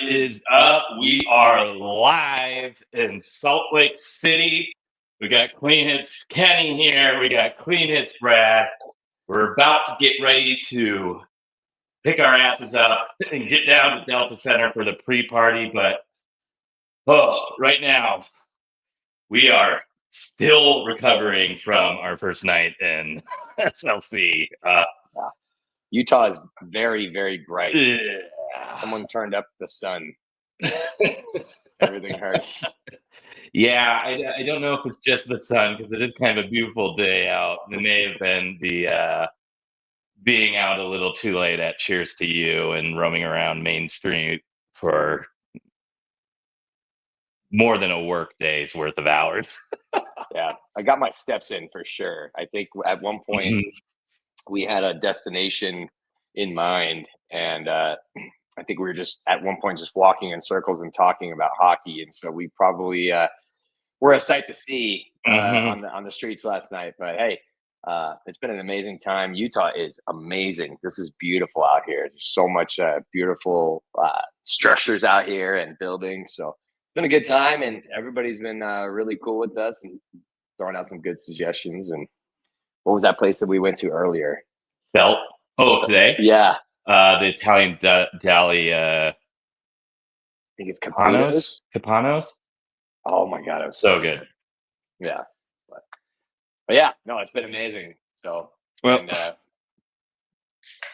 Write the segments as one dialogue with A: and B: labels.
A: is up? We are live in Salt Lake City. We got Clean Hits Kenny here. We got Clean Hits Brad. We're about to get ready to pick our asses up and get down to Delta Center for the pre-party. But right now we are still recovering from our first night in SLC.
B: Utah is very, very bright.
A: Yeah.
B: Someone turned up the sun. Everything hurts.
A: Yeah, I don't know if it's just the sun because it is kind of a beautiful day out. It may have been the being out a little too late at Cheers to You and roaming around Main Street for more than a work day's worth of hours.
B: Yeah, I got my steps in for sure. I think at one point we had a destination in mind, and I think we were just at one point just walking in circles and talking about hockey, and so we probably were a sight to see on the streets last night. But hey, it's been an amazing time. Utah is amazing. This is beautiful out here. There's so much beautiful structures out here and buildings. So it's been a good time, and everybody's been really cool with us and throwing out some good suggestions. And what was that place that we went to earlier?
A: Felt? Oh, today?
B: Yeah.
A: The Italian deli.
B: I think it's Capanos.
A: Capanos?
B: Oh my God, it was
A: so good.
B: Yeah. But yeah, no, it's been amazing. So,
A: well, we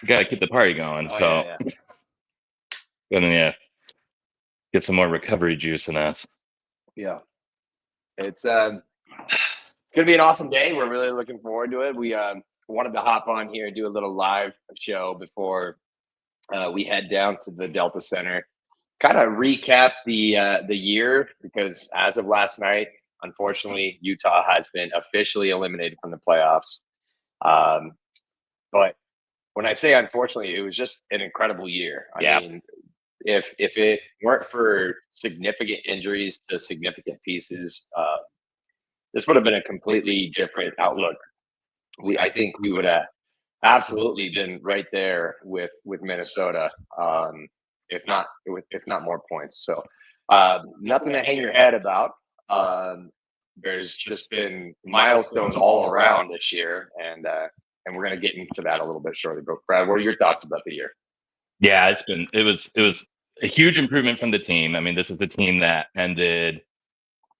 A: got to keep the party going. Gonna get some more recovery juice in us.
B: Yeah. It's gonna be an awesome day. We're really looking forward to it. We wanted to hop on here and do a little live show before we head down to the Delta Center. Kind of recap the year, because as of last night, unfortunately, Utah has been officially eliminated from the playoffs. But when I say unfortunately, it was just an incredible year. I mean, if it weren't for significant injuries to significant pieces, this would have been a completely different outlook. I think we would have absolutely been right there with Minnesota, if not more points. So nothing to hang your head about. There's just been milestones all around this year, and we're going to get into that a little bit shortly. But Brad, what are your thoughts about the year?
A: Yeah, it was a huge improvement from the team. I mean, this is a team that ended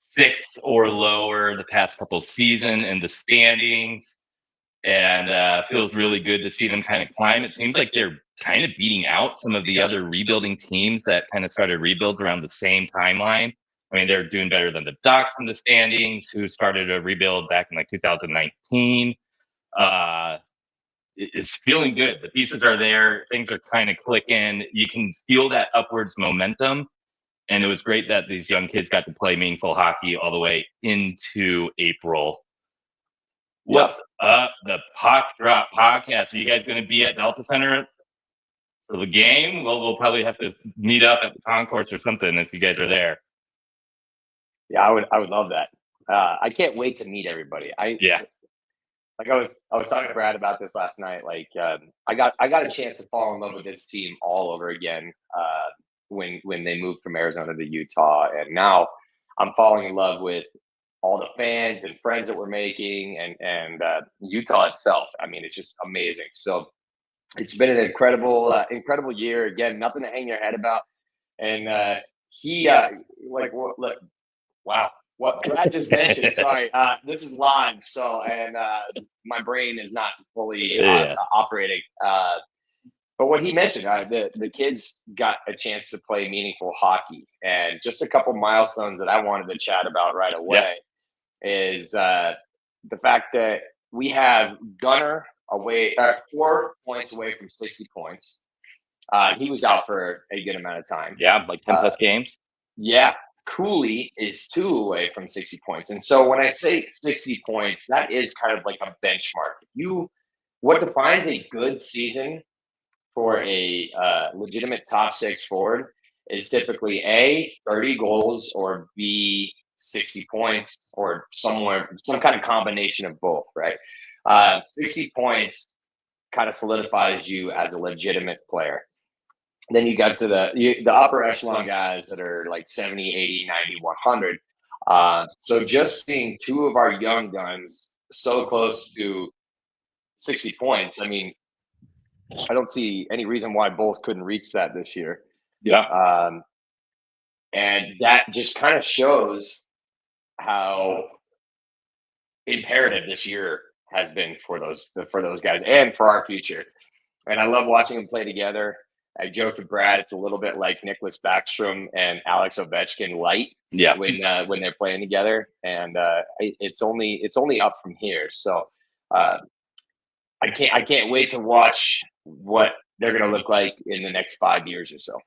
A: 6th or lower the past couple seasons in the standings, and feels really good to see them kind of climb. It seems like they're kind of beating out some of the other rebuilding teams that kind of started rebuilds around the same timeline. I mean, they're doing better than the Ducks in the standings, who started a rebuild back in like 2019. It's feeling good. The pieces are there. Things are kind of clicking. You can feel that upwards momentum. And it was great that these young kids got to play meaningful hockey all the way into April. What's up? The Puck Drop Podcast. Are you guys going to be at Delta Center for the game? Well, we'll probably have to meet up at the concourse or something if you guys are there.
B: Yeah, I would love that. I can't wait to meet everybody. Like I was talking to Brad about this last night. Like I got a chance to fall in love with this team all over again when they moved from Arizona to Utah, and now I'm falling in love with all the fans and friends that we're making, and Utah itself. I mean, it's just amazing. So it's been an incredible year. Again, nothing to hang your head about. And look, wow. What Brad just mentioned, sorry, this is live, so, and my brain is not fully operating. But what he mentioned, the kids got a chance to play meaningful hockey, and just a couple milestones that I wanted to chat about right away is the fact that we have Gunner away, 4 points away from 60 points. He was out for a good amount of time.
A: Yeah, like 10 plus games.
B: Yeah. Cooley is 2 away from 60 points. And so when I say 60 points, that is kind of like a benchmark. What defines a good season for a legitimate top 6 forward is typically A, 30 goals, or B, 60 points, or some kind of combination of both, right? 60 points kind of solidifies you as a legitimate player. Then you got to the upper echelon guys that are like 70, 80, 90, 100. So just seeing two of our young guns so close to 60 points, I mean, I don't see any reason why both couldn't reach that this year.
A: Yeah.
B: And that just kind of shows how imperative this year has been for those guys and for our future. And I love watching them play together. I joked with Brad, it's a little bit like Nicholas Backstrom and Alex Ovechkin light.
A: Yeah.
B: When they're playing together, and it's only up from here. So I can't wait to watch what they're going to look like in the next 5 years or so.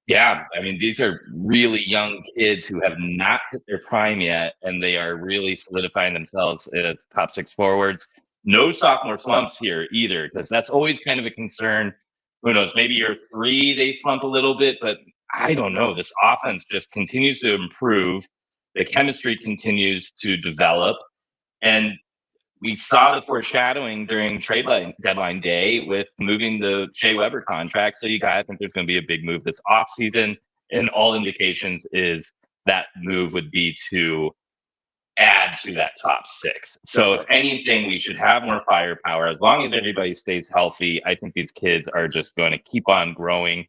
A: Yeah, I mean, these are really young kids who have not hit their prime yet, and they are really solidifying themselves as top six forwards. No sophomore slumps here either, because that's always kind of a concern. Who knows? Maybe year three they slump a little bit, but I don't know. This offense just continues to improve. The chemistry continues to develop, and we saw the foreshadowing during trade deadline day with moving the Shea Weber contract. So you guys think there's going to be a big move this offseason. And all indications is that move would be to add to that top six. So if anything, we should have more firepower. As long as everybody stays healthy, I think these kids are just going to keep on growing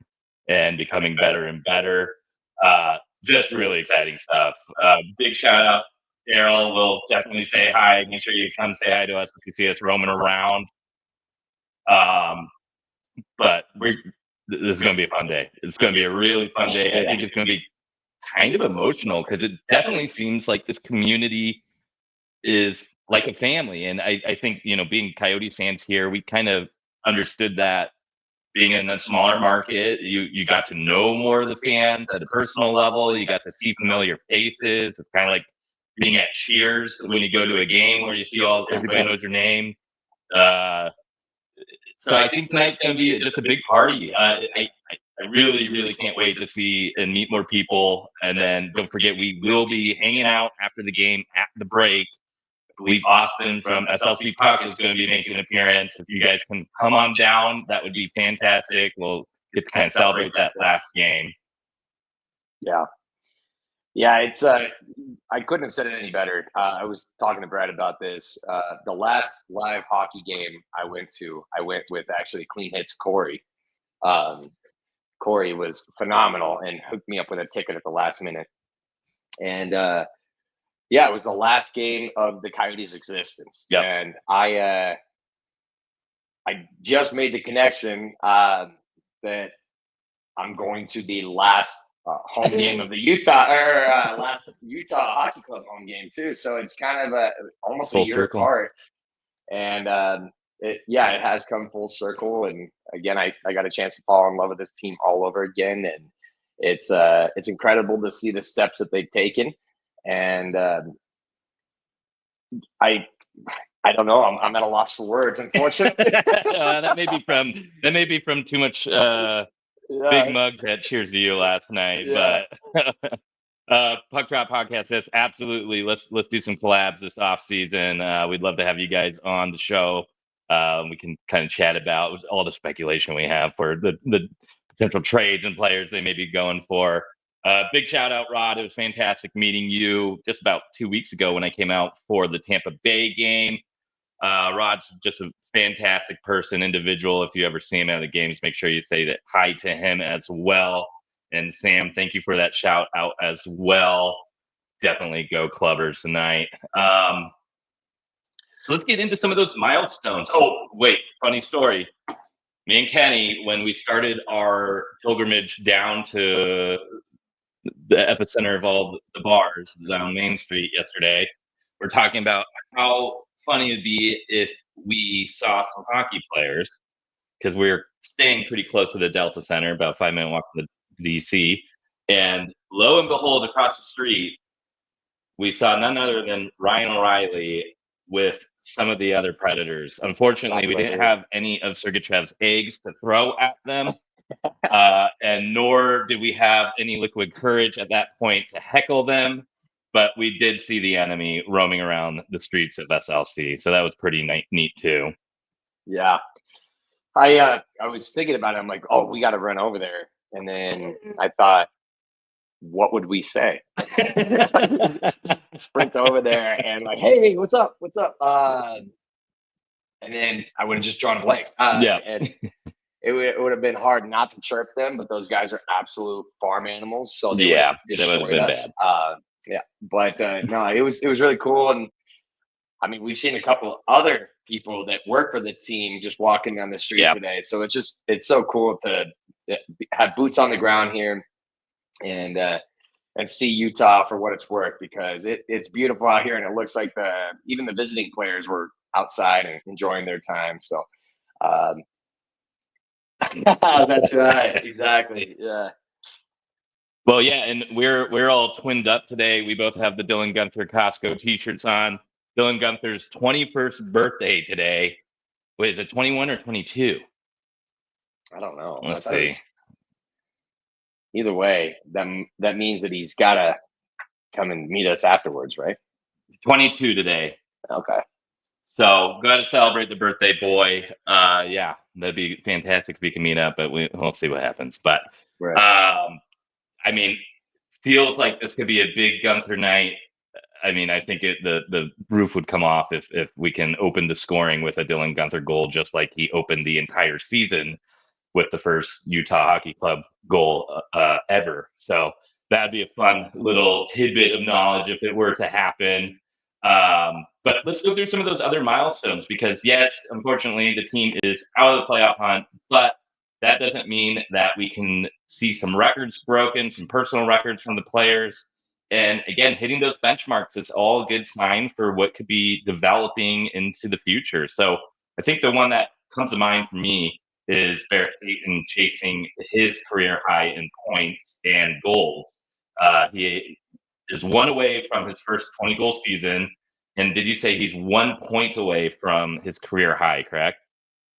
A: and becoming better and better. Just really exciting stuff. Big shout out Daryl. Will definitely say hi. Make sure you come say hi to us if you see us roaming around. But this is going to be a fun day. It's going to be a really fun day. I think it's going to be kind of emotional because it definitely seems like this community is like a family. And I think, being Coyotes fans here, we kind of understood that. Being in a smaller market, you got to know more of the fans at a personal level. You got to see familiar faces. It's kind of like being at Cheers when you go to a game where you see everybody knows your name. So I think tonight's going to be just a big party. I really, really can't wait to see and meet more people. And then don't forget, we will be hanging out after the game at the break. I believe Austin from SLC Puck is going to be making an appearance. If you guys can come on down, that would be fantastic. We'll get to kind of celebrate that last game.
B: Yeah. It's I couldn't have said it any better. I was talking to Brad about this. The last live hockey game I went with actually Clean Hits Corey. Corey was phenomenal and hooked me up with a ticket at the last minute. And it was the last game of the Coyotes' existence.
A: Yep.
B: And I just made the connection that I'm going to the last home game of the last Utah Hockey Club home game too. So it's kind of almost
A: full
B: a year
A: circle.
B: apart. And it has come full circle. And again, I got a chance to fall in love with this team all over again. And it's incredible to see the steps that they've taken. And I don't know. I'm at a loss for words, unfortunately.
A: that may be from too much big mugs that Cheers to You last night.
B: Yeah.
A: But Puck Drop Podcast says absolutely. Let's do some collabs this off season. We'd love to have you guys on the show. We can kind of chat about all the speculation we have for the potential trades and players they may be going for. Big shout out, Rod. It was fantastic meeting you just about 2 weeks ago when I came out for the Tampa Bay game. Rod's just a fantastic person, individual. If you ever see him at the games, make sure you say that hi to him as well. And Sam, thank you for that shout out as well. Definitely go Clubbers tonight. So let's get into some of those milestones. Oh, wait, funny story. Me and Kenny, when we started our pilgrimage down to the epicenter of all the bars down Main Street yesterday, we're talking about how funny it'd be if we saw some hockey players, because we're staying pretty close to the Delta Center, about 5-minute walk from the DC. And lo and behold, across the street, we saw none other than Ryan O'Reilly with some of the other Predators. Unfortunately, we didn't have any of Sergachev's eggs to throw at them. And nor did we have any liquid courage at that point to heckle them. But we did see the enemy roaming around the streets of SLC. So that was pretty neat too.
B: Yeah. I was thinking about it. I'm like, oh, we got to run over there, and then I thought, what would we say? Sprint over there and like, hey, what's up? What's up? And then I would have just drawn a blank.
A: Yeah.
B: And it would have been hard not to chirp them, but those guys are absolute farm animals, so they would have destroyed us. Yeah, but no, it was really cool, and I mean, we've seen a couple of other people that work for the team just walking down the street today, so it's so cool to have boots on the ground here and see Utah for what it's worth, because it's beautiful out here, and it looks like even the visiting players were outside and enjoying their time. So that's right, exactly, yeah.
A: Well, yeah, and we're all twinned up today. We both have the Dylan Gunther Costco t-shirts on. Dylan Gunther's 21st birthday today. Wait, is it 21 or 22?
B: I don't know.
A: Let's see.
B: Either way, that means that he's got to come and meet us afterwards, right?
A: 22 today.
B: Okay.
A: So got to celebrate the birthday boy. Yeah, that'd be fantastic if we can meet up, but we'll see what happens. But
B: right.
A: I mean, feels like this could be a big Gunther night. I mean, I think the roof would come off if we can open the scoring with a Dylan Gunther goal, just like he opened the entire season with the first Utah Hockey Club goal ever. So that'd be a fun little tidbit of knowledge if it were to happen. But let's go through some of those other milestones, because yes, unfortunately, the team is out of the playoff hunt, but that doesn't mean that we can see some records broken, some personal records from the players. And again, hitting those benchmarks, it's all a good sign for what could be developing into the future. So I think the one that comes to mind for me is Barrett Hayton chasing his career high in points and goals. He is one away from his first 20-goal season. And did you say he's 1 point away from his career high, correct?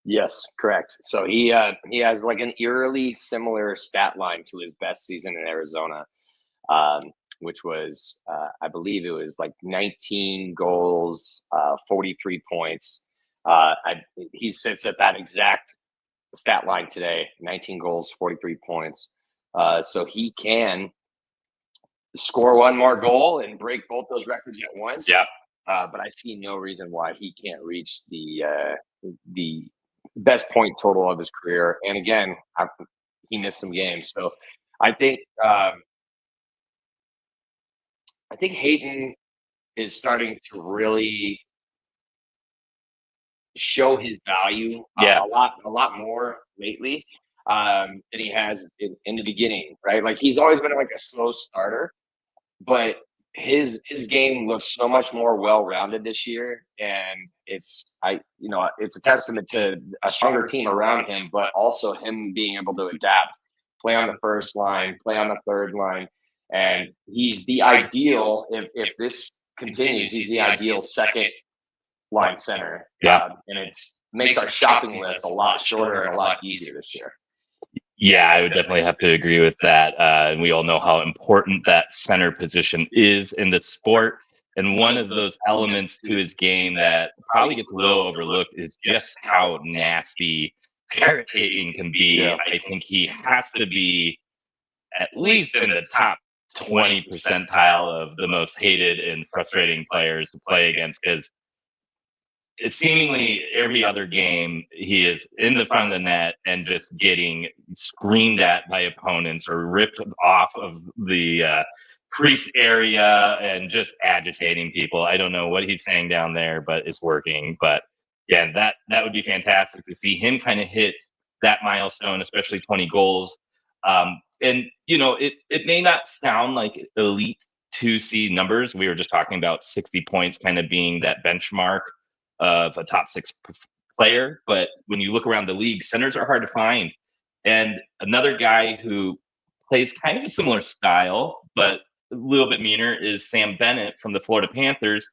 B: Yes, correct. So he has like an eerily similar stat line to his best season in Arizona, which was I believe it was like 19 goals, 43 points. He sits at that exact stat line today: 19 goals, 43 points. So he can score one more goal and break both those records at once.
A: Yeah.
B: But I see no reason why he can't reach the best point total of his career. And again, he missed some games, so I think Hayton is starting to really show his value a lot more lately than he has in the beginning, right? Like, he's always been like a slow starter, but his game looks so much more well-rounded this year, and it's a testament to a stronger team around him, but also him being able to adapt, play on the first line, play on the third line, and he's the ideal, if this continues, he's the ideal second line center. And it makes our shopping list a lot shorter and a lot easier this year.
A: Yeah, I would definitely have to agree with that. And we all know how important that center position is in the sport. And one of those elements to his game that probably gets a little overlooked is just how nasty Barrett Hayton can be. I think he has to be at least in the top 20 percentile of the most hated and frustrating players to play against, because seemingly every other game he is in the front of the net and just getting screamed at by opponents or ripped off of the crease area and just agitating people. I don't know what he's saying down there, but it's working. But yeah, that would be fantastic to see him kind of hit that milestone, especially 20 goals. And it may not sound like elite 2C numbers. We were just talking about 60 points kind of being that benchmark of a top six player. But when you look around the league, centers are hard to find. And another guy who plays kind of a similar style, but a little bit meaner, is Sam Bennett from the Florida Panthers.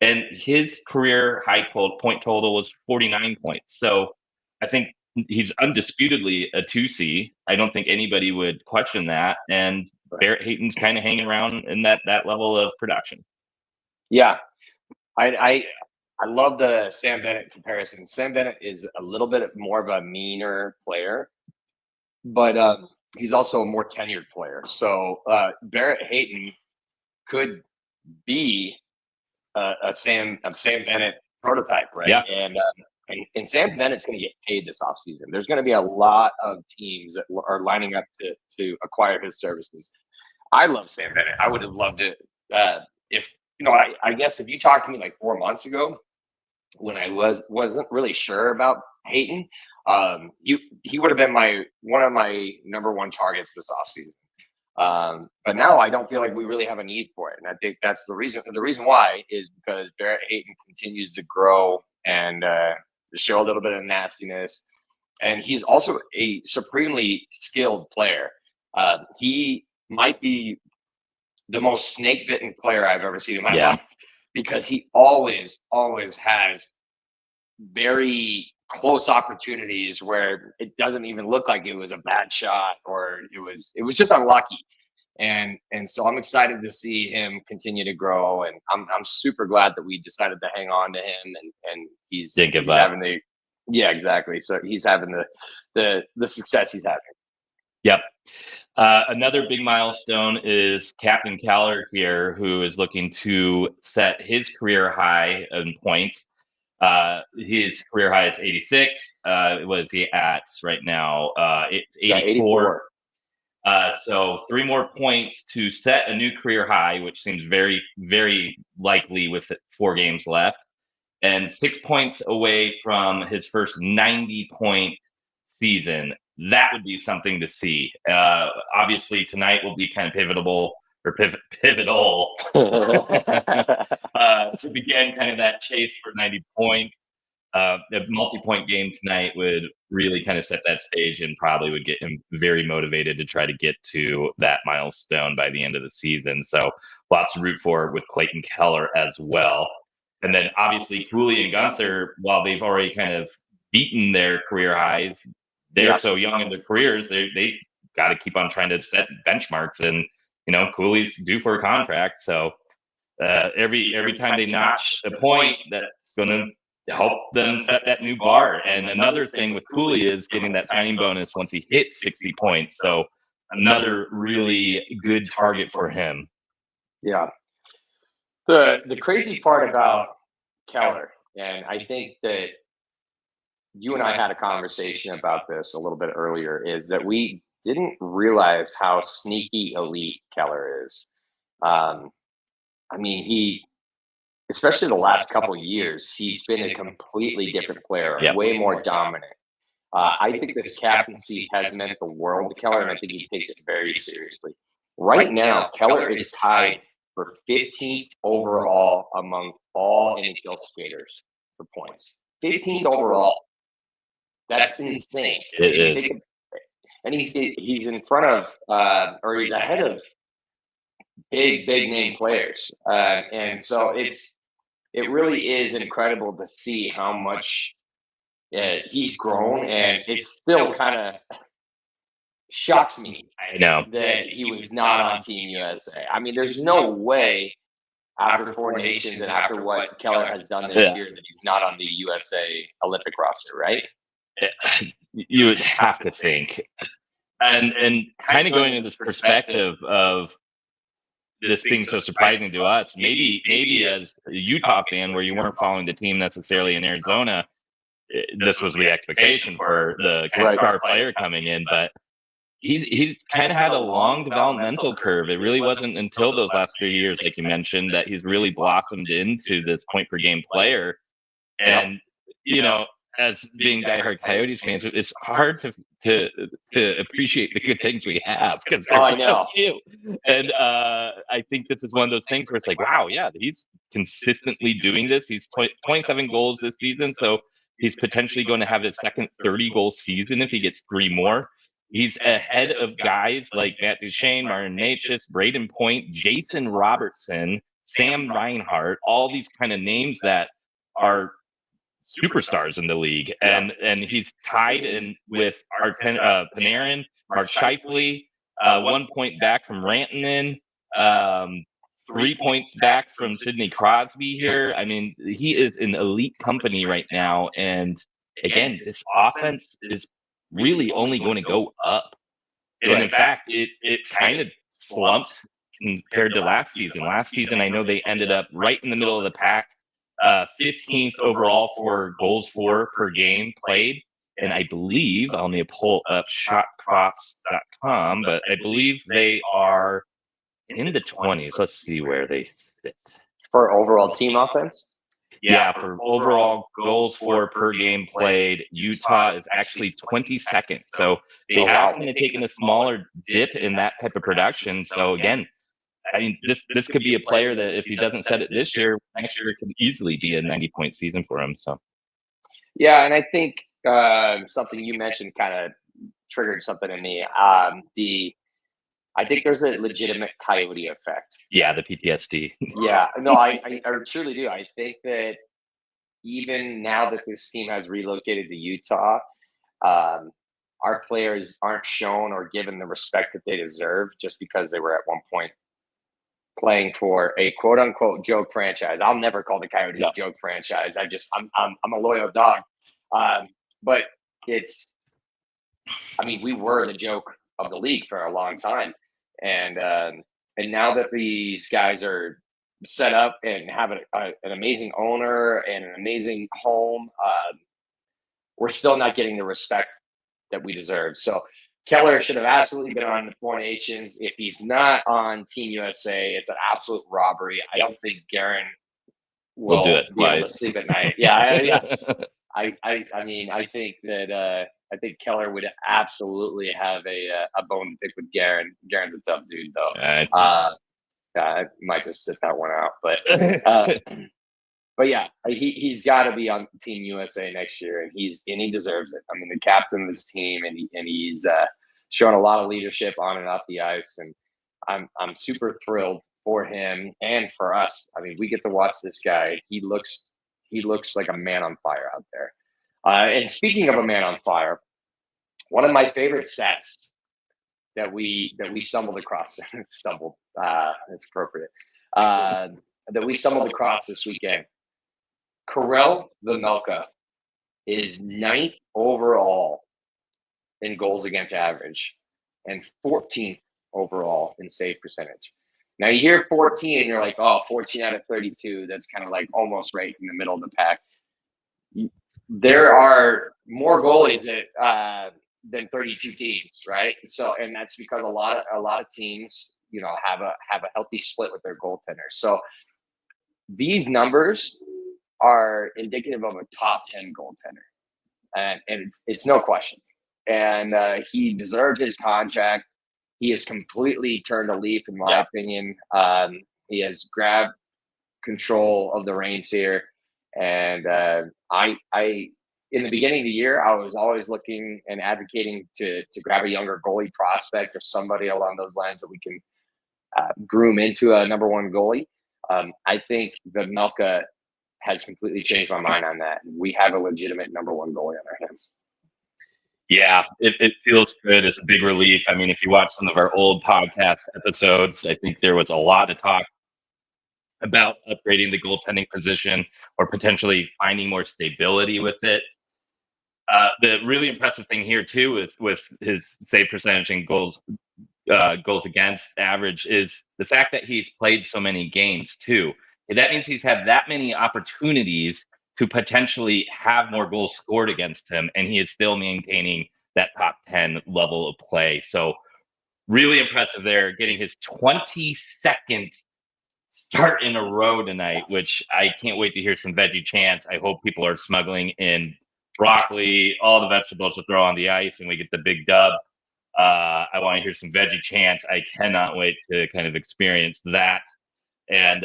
A: And his career high point total was 49 points. So I think he's undisputedly a 2C. I don't think anybody would question that. And Barrett Hayton's kind of hanging around in that level of production.
B: Yeah. I love the Sam Bennett comparison. Sam Bennett is a little bit more of a meaner player, but he's also a more tenured player. So Barrett Hayton could be a Sam Bennett prototype, right?
A: Yeah.
B: And Sam Bennett's going to get paid this offseason. There's going to be a lot of teams that are lining up to acquire his services. I love Sam Bennett. I would have loved it if I guess if you talked to me like 4 months ago when I wasn't really sure about Hayton, he would have been one of my number one targets this offseason. But now I don't feel like we really have a need for it, and I think that's the reason. The reason why is because Barrett Hayton continues to grow and show a little bit of nastiness, and he's also a supremely skilled player. He might be the most snake-bitten player I've ever seen in my life, because he always has very close opportunities where it doesn't even look like it was a bad shot, or it was just unlucky. And so I'm excited to see him continue to grow, and I'm super glad that we decided to hang on to him, and he's having exactly. So he's having the success he's having.
A: Yep. Another big milestone is Captain Keller here, who is looking to set his career high in points. His career high is 86. What is he at right now? It's 84. So 3 more points to set a new career high, which seems very, very likely with 4 games left, and 6 points away from his first 90-point season. That would be something to see. Obviously, tonight will be kind of pivotal to begin kind of that chase for 90 points. A multi-point game tonight would really kind of set that stage and probably would get him very motivated to try to get to that milestone by the end of the season. So lots to root for with Clayton Keller as well. And then obviously Cooley and Gunther, while they've already kind of beaten their career highs, they're so young in their careers, they got to keep on trying to set benchmarks. And, Cooley's due for a contract. So every time they notch a point, that's going to help them set that new bar. And another thing with Cooley is getting that signing bonus once he hits 60 points. So another really good target for him.
B: Yeah. The crazy part about Keller, and I think that you and I had a conversation about this a little bit earlier, is that we didn't realize how sneaky elite Keller is. He, especially the last couple of years, he's been a completely different player, way more dominant. I think this captaincy has meant the world to Keller, and I think he takes it very seriously. Right now, Keller is tied for 15th overall among all NHL skaters for points. 15th overall. That's insane.
A: It is.
B: And he's in front of, or he's ahead of big name players. And so it really is incredible to see how much he's grown, and it still kind of shocks me.
A: I know
B: that he was not on Team USA. I mean, there's no way after 4 nations and after what Keller has done this year that he's not on the USA Olympic roster, right?
A: You would have to think. And kind of going into this perspective of this being so surprising to us, maybe as a Utah fan where you weren't following the team necessarily in Arizona, this was the expectation for the star player coming in, but he's kind of had a long developmental curve. It really wasn't until those last 3 years, like you mentioned, that he's really blossomed into this point per game player. And, as being diehard Coyotes fans, it's hard to appreciate the good things we have, because
B: I know.
A: So few. And I think this is one of those things where it's like, wow, yeah, he's consistently doing this. He's 27 goals this season, so he's potentially going to have his second 30-goal season if he gets 3 more. He's ahead of guys like Matt Duchene, Martin Necas, Braden Point, Jason Robertson, Sam Reinhart, all these kind of names that are superstars in the league. And he's tied in with Panarin, Mark Scheifele, 1 point back from Rantanen. 3 points back from Sidney Crosby here. I mean, he is in elite company right now. And again, this offense is really only going to go up. And in fact, it kind of slumped compared to last season. Last season, I know they ended up right in the middle of the pack, 15th overall for goals for per game played. And I believe, I'll need to pull up shotprops.com, but I believe they are in the 20s. Let's see where they sit.
B: For overall team offense?
A: Yeah, for overall goals for per game played, Utah is actually 22nd. So they have kind of taken a smaller dip in that type of production. So again, I mean, this could be a player that if he doesn't set it this year, next year it could easily be a 90-point season for him. So
B: yeah, and I think something you mentioned kind of triggered something in me. I think there's a legitimate Coyote effect.
A: Yeah, the PTSD.
B: Yeah, no, I truly do. I think that even now that this team has relocated to Utah, our players aren't shown or given the respect that they deserve just because they were at one point playing for a quote unquote joke franchise. I'll never call the Coyotes a joke franchise. I'm a loyal dog. But we were the joke of the league for a long time. And now that these guys are set up and have an amazing owner and an amazing home, we're still not getting the respect that we deserve. So Keller should have absolutely been on the Four Nations. If he's not on Team USA, it's an absolute robbery. I don't think Guerin will
A: do it
B: be able to sleep at night. Yeah. I think that I think Keller would absolutely have a bone to pick with Guerin. Guerin's a tough dude, though. I might just sit that one out, but yeah, he's got to be on Team USA next year, and he deserves it. I mean, the captain of this team, and he's shown a lot of leadership on and off the ice, and I'm super thrilled for him and for us. I mean, we get to watch this guy. He looks like a man on fire out there. And speaking of a man on fire, one of my favorite stats that we stumbled across, that's appropriate, that we stumbled across this weekend. Karel Vejmelka is 9th overall in goals against average and 14th overall in save percentage. Now you hear 14 and you're like, oh, 14 out of 32. That's kind of like almost right in the middle of the pack. There are more goalies than 32 teams, right? So, and that's because a lot of teams, have a healthy split with their goaltenders. So these numbers are indicative of a top 10 goaltender, and it's no question. And he deserved his contract. He has completely turned a leaf, in my opinion. He has grabbed control of the reins here, and I in the beginning of the year, I was always looking and advocating to grab a younger goalie prospect or somebody along those lines that we can groom into a number one goalie. I think Vejmelka has completely changed my mind on that. We have a legitimate number one goalie on our hands.
A: Yeah, it feels good. It's a big relief. I mean, if you watch some of our old podcast episodes, I think there was a lot of talk about upgrading the goaltending position or potentially finding more stability with it. The really impressive thing here too with his save percentage and goals against average is the fact that he's played so many games too. That means he's had that many opportunities to potentially have more goals scored against him, and he is still maintaining that top 10 level of play. So really impressive there, getting his 22nd start in a row tonight, which I can't wait to hear some veggie chants. I hope people are smuggling in broccoli, all the vegetables to throw on the ice, and we get the big dub. I want to hear some veggie chants. I cannot wait to kind of experience that. And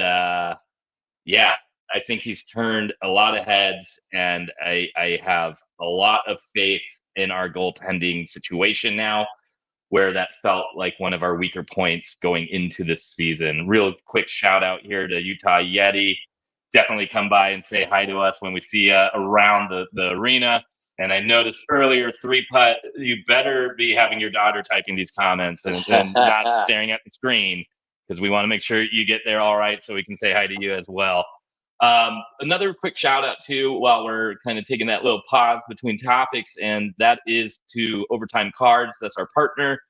A: yeah, I think he's turned a lot of heads, and I have a lot of faith in our goaltending situation now, where that felt like one of our weaker points going into this season. Real quick shout out here to Utah Yeti. Definitely come by and say hi to us when we see you around the arena. And I noticed earlier, 3-putt, you better be having your daughter typing these comments and not staring at the screen, because we want to make sure you get there all right so we can say hi to you as well. Another quick shout out too, while we're kind of taking that little pause between topics, and that is to Overtime Cards. That's our partner.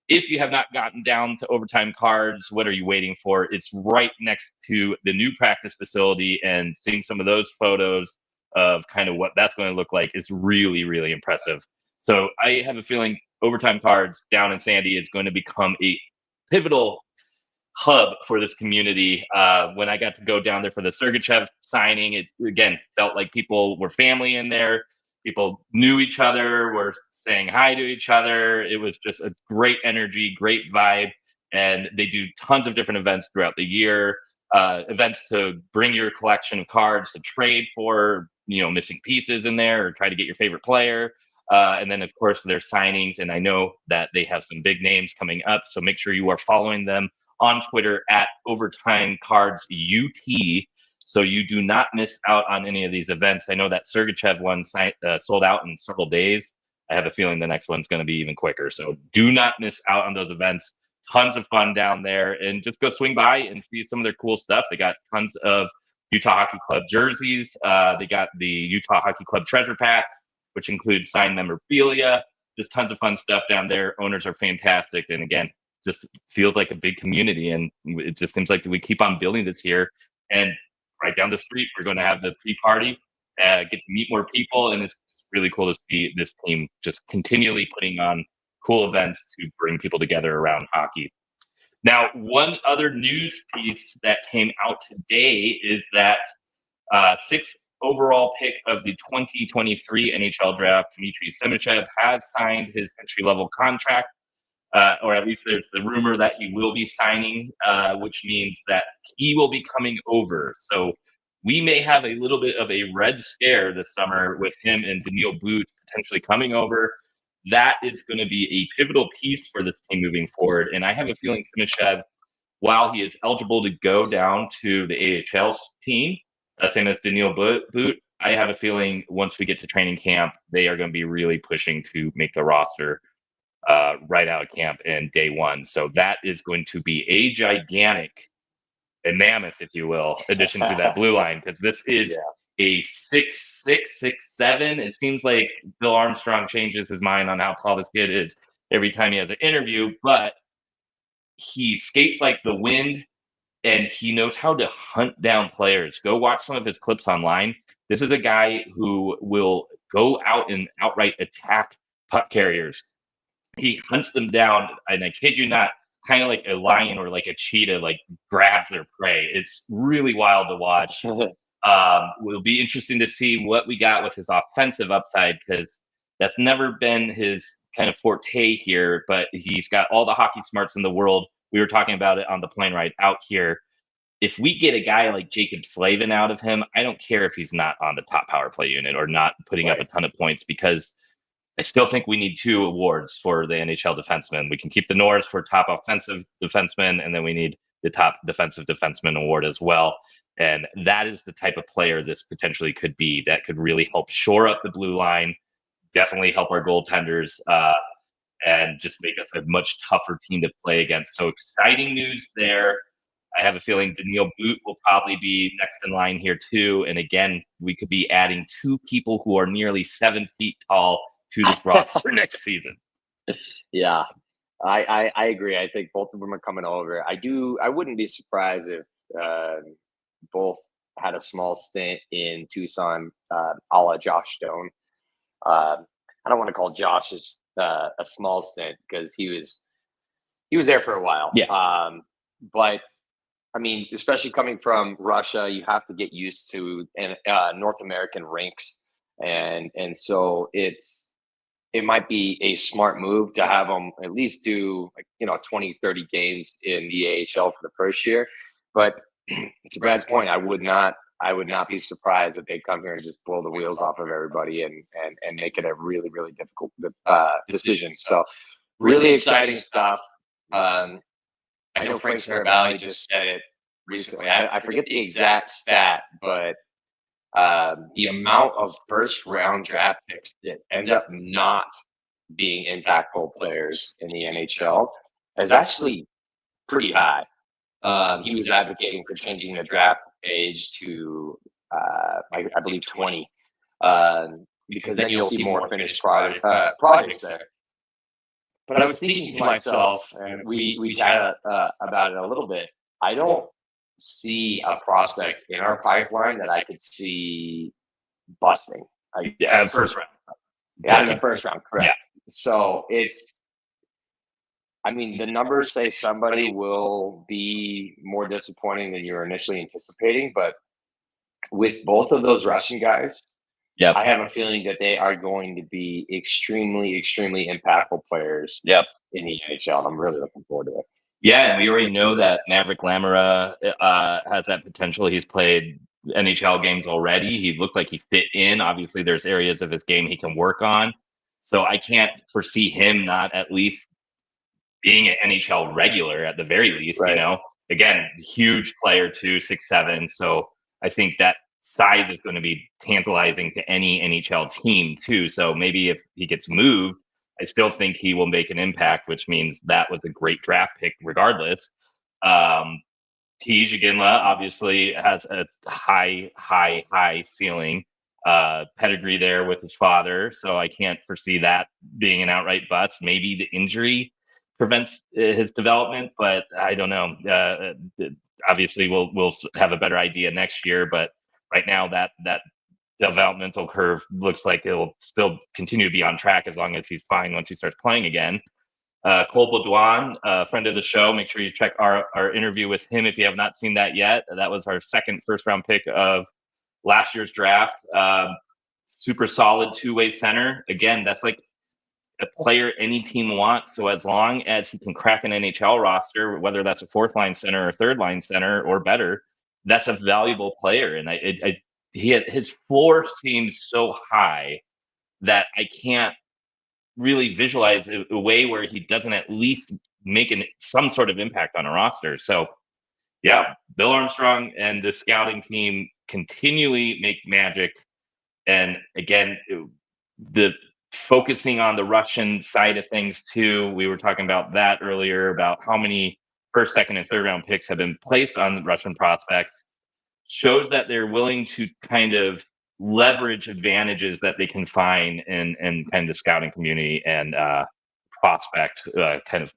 A: If you have not gotten down to Overtime Cards, what are you waiting for? It's right next to the new practice facility, and seeing some of those photos of kind of what that's going to look like is really, really impressive. So I have a feeling Overtime Cards down in Sandy is going to become a pivotal hub for this community. When I got to go down there for the Sergachev signing, it again felt like people were family in there. People knew each other, were saying hi to each other. It was just a great energy, great vibe. And they do tons of different events throughout the year. Events to bring your collection of cards to trade for, missing pieces in there, or try to get your favorite player. And then, of course, there's signings. And I know that they have some big names coming up. So make sure you are following them on Twitter at Overtime Cards UT, so you do not miss out on any of these events. I know that Sergachev one sold out in several days. I have a feeling the next one's going to be even quicker. So do not miss out on those events. Tons of fun down there, and just go swing by and see some of their cool stuff. They got tons of Utah Hockey Club jerseys. They got the Utah Hockey Club treasure packs, which include signed memorabilia. Just tons of fun stuff down there. Owners are fantastic. And again, just feels like a big community, and it just seems like we keep on building this here. And right down the street, we're going to have the pre-party, get to meet more people, and it's just really cool to see this team just continually putting on cool events to bring people together around hockey. Now, one other news piece that came out today is that sixth overall pick of the 2023 NHL draft, Dmitry Simachev, has signed his entry-level contract. Or at least there's the rumor that he will be signing, which means that he will be coming over. So we may have a little bit of a red scare this summer with him and Daniil Boot potentially coming over. That is going to be a pivotal piece for this team moving forward. And I have a feeling Simachev, while he is eligible to go down to the AHL team, same as Daniil Boot, I have a feeling once we get to training camp, they are going to be really pushing to make the roster right out of camp and day one. So that is going to be a gigantic, a mammoth, if you will, addition to that blue line, because this is a 6'6", 6'7". It seems like Bill Armstrong changes his mind on how tall this kid is every time he has an interview, but he skates like the wind, and he knows how to hunt down players. Go watch some of his clips online. This is a guy who will go out and outright attack puck carriers. He hunts them down, and I kid you not, kind of like a lion or like a cheetah, like grabs their prey. It's really wild to watch. It'll be interesting to see what we got with his offensive upside, because that's never been his kind of forte here, but he's got all the hockey smarts in the world. We were talking about it on the plane ride out here. If we get a guy like Jacob Slavin out of him, I don't care if he's not on the top power play unit or not putting up a ton of points, because I still think we need 2 awards for the NHL defenseman. We can keep the Norris for top offensive defenseman, and then we need the top defensive defenseman award as well. And that is the type of player this potentially could be, that could really help shore up the blue line, definitely help our goaltenders, and just make us a much tougher team to play against. So exciting news there. I have a feeling Daniil Boot will probably be next in line here too. And again, we could be adding 2 people who are nearly 7 feet tall to this roster next season.
B: Yeah, I agree. I think both of them are coming over. I wouldn't be surprised if both had a small stint in Tucson, a la Josh Stone. I don't want to call Josh's a small stint, because he was there for a while.
A: Yeah.
B: But I mean, especially coming from Russia, you have to get used to North American rinks, and so it might be a smart move to have them at least do 20, 30 games in the AHL for the first year. But to Brad's point, I would not be surprised if they come here and just blow the wheels off of everybody and make it a really, really difficult decision. So really exciting stuff. I know Frank Saravalli just said it recently. I forget the exact stat, but the amount of first round draft picks that end up not being impactful players in the NHL is actually pretty high. He was advocating for changing the draft age to, I believe, 20, because then you'll see more finished projects there. But I was thinking to myself, and we chatted about it a little bit. I don't see a prospect in our pipeline that I could see busting.
A: First round.
B: Yeah, in the first round, correct. Yeah. So the numbers say somebody will be more disappointing than you were initially anticipating, but with both of those Russian guys, I have a feeling that they are going to be extremely, extremely impactful players in the NHL, and I'm really looking forward to it.
A: Yeah, and we already know that Maverick Lamara has that potential. He's played NHL games already. He looked like he fit in. Obviously, there's areas of his game he can work on. So I can't foresee him not at least being an NHL regular at the very least, right. Again, huge player too, 6'7". So I think that size is going to be tantalizing to any NHL team too. So maybe if he gets moved, I still think he will make an impact, which means that was a great draft pick regardless. Tej Iginla obviously has a high ceiling, pedigree there with his father. So I can't foresee that being an outright bust. Maybe the injury prevents his development, but I don't know. Obviously, we'll have a better idea next year. But right now, that developmental curve looks like it'll still continue to be on track as long as he's fine once he starts playing again. Cole Baudouin, a friend of the show, make sure you check our interview with him if you have not seen that yet. That was our second first-round pick of last year's draft. Super solid two-way center. Again, that's like a player any team wants. So as long as he can crack an NHL roster, whether that's a fourth-line center or third-line center or better, that's a valuable player. And his floor seems so high that I can't really visualize a way where he doesn't at least make some sort of impact on a roster. So, yeah, Bill Armstrong and the scouting team continually make magic. And again, the focusing on the Russian side of things too. We were talking about that earlier, about how many first, second, and third round picks have been placed on Russian prospects. Shows that they're willing to kind of leverage advantages that they can find in kind of the scouting community and prospect kind of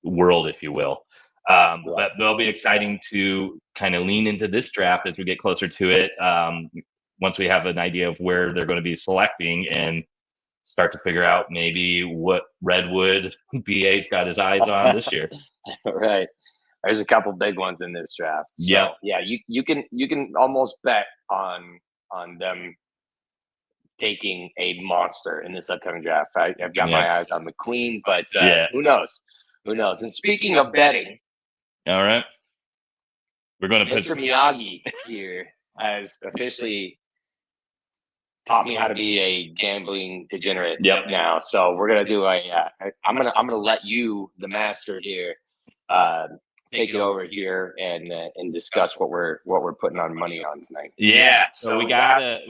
A: world, if you will. But they'll be exciting to kind of lean into this draft as we get closer to it. Once we have an idea of where they're going to be selecting and start to figure out maybe what Redwood BA's got his eyes on this year.
B: Right. There's a couple big ones in this draft. So,
A: yeah.
B: You can almost bet on them taking a monster in this upcoming draft. I've got my eyes on McQueen, but who knows? Who knows? And speaking of betting,
A: all right, we're going to
B: Mr. Miyagi here has officially taught me how to be a gambling degenerate now. So we're gonna do I'm gonna let you, the master here, take it over here and discuss what we're putting on money on tonight.
A: Yeah. So we gotta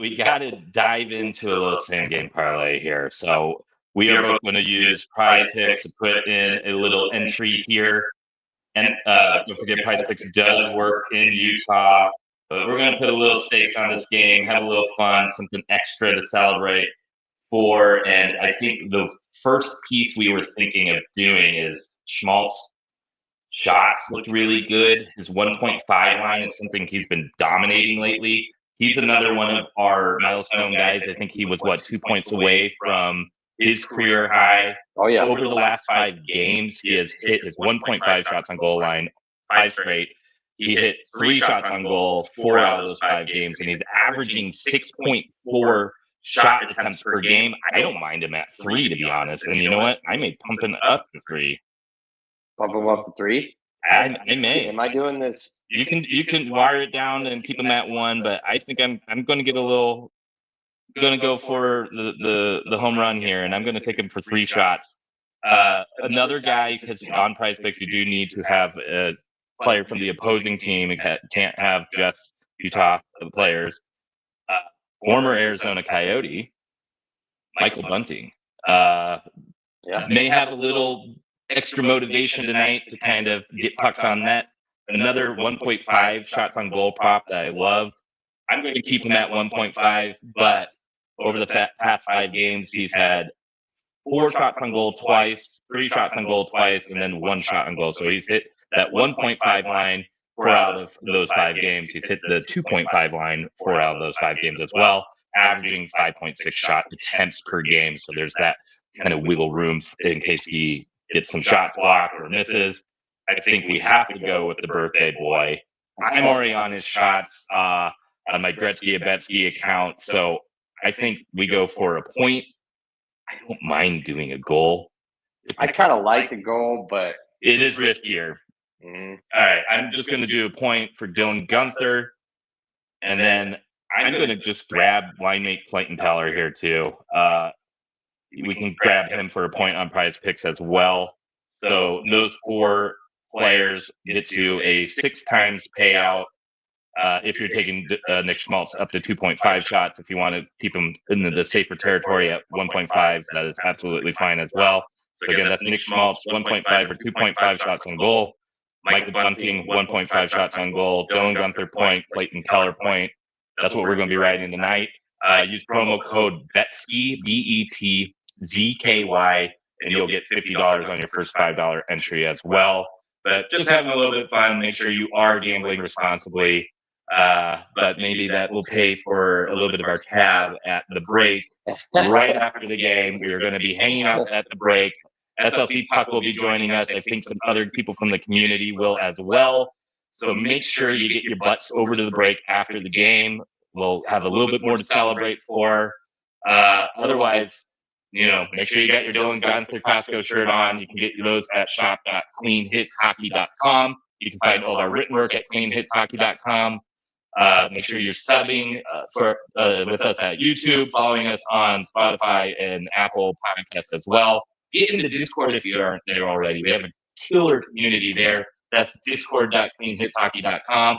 A: dive into a little same game parlay here. So we are both going to use Prize Picks to put in a little entry here. And don't forget, Prize Picks does work in Utah. But we're going to put a little stakes on this game, have a little fun, something extra to celebrate for. And I think the first piece we were thinking of doing is Schmaltz shots looked really good. His 1.5 line is something he's been dominating lately. He's another one of our milestone guys. I think he was, 2 points away from his career high.
B: Oh, yeah.
A: Over the last 5 games, he has hit his 1.5 shots on goal line, 5 straight. He hit 3 shots on goal 4 out of those 5 games, and he's averaging 6.4 shot attempts per game. I don't mind him at 3, to be honest. And you know what? I may pump him up to 3.
B: Pump him up to 3?
A: I may.
B: Am I doing this?
A: You can wire it down and keep him at 1, but I think I'm going to get going to go for the home run here, and I'm going to take him for 3 shots. Another guy, because on Prize Picks you do need to have a player from the opposing team. It can't have just Utah players. Former Arizona Coyote, Michael Bunting, may have a little extra motivation tonight to kind of get pucks on net. another 1.5 shots on goal prop that I love. I'm going to keep him at 1.5, but over the past 5 games, he's had 4 shots on goal twice, 3 shots on goal twice, and then 1 shot on goal. So he's hit that 1.5 line 4 out of those 5 games. He's hit the 2.5 line 4 out of those 5 games as well, averaging 5.6 shot attempts per game. So there's that kind of wiggle room in case he gets some shots blocked or misses. I think we have to go with the birthday boy. I'm already on his shots on my Gretzky account, so I think we go for a point. I don't mind doing a goal.
B: I kind of like the goal, but
A: it is riskier. All right, I'm just going to do a point for Dylan Gunther, and then I'm going to just grab linemate Clayton Teller here too. We can grab him for a point on Prize Picks as well. So those 4 players get to a 6 times payout. If you're taking Nick Schmaltz up to 2.5 shots, if you want to keep him in the safer territory at 1.5, that is absolutely fine as well. So again, that's Nick Schmaltz, 1.5 or 2.5 shots on goal. Michael Bunting, 1.5 shots on goal. Dylan Gunther point, Clayton Keller point. That's what we're going to be writing tonight. Use promo code BETZKY, BETZKY, and you'll get $50 on your first $5 entry as well. But just having a little bit of fun. Make sure you are gambling responsibly. But maybe that will pay for a little bit of our tab at the break. Right after the game, we are going to be hanging out at the break. SLC Puck will be joining us. I think some other people from the community will as well. So make sure you get your butts over to the break after the game. We'll have a little bit more to celebrate for. Otherwise, make sure you got your Dylan Gunther Costco shirt on. You can get those at shop.cleanhitshockey.com. You can find all our written work at cleanhitshockey.com. Make sure you're subbing with us at YouTube, following us on Spotify and Apple Podcasts as well. Get in the Discord if you aren't there already. We have a killer community there. That's discord.cleanhitshockey.com.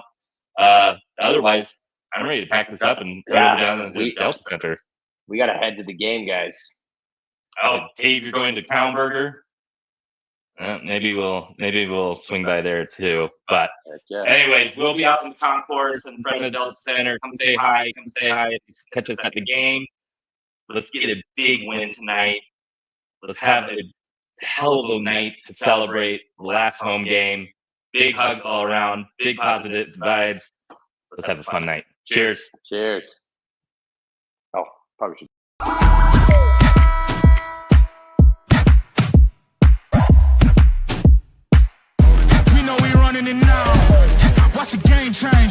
A: Otherwise, I'm ready to pack this up and go down to the Delta Center.
B: We got to head to the game, guys.
A: Oh, Dave, you're going to Crownburger? Maybe we'll swing by there too. But anyways, we'll be out in the concourse in front of the Delta Center. Come say hi. Catch us at the game. Let's get a big win tonight. Let's have a hell of a night to celebrate the last home game. Big hugs all around. Big positive vibes. Let's have a fun night. Cheers.
B: Cheers. Oh, probably should.
C: We know we running it now. Watch the game change.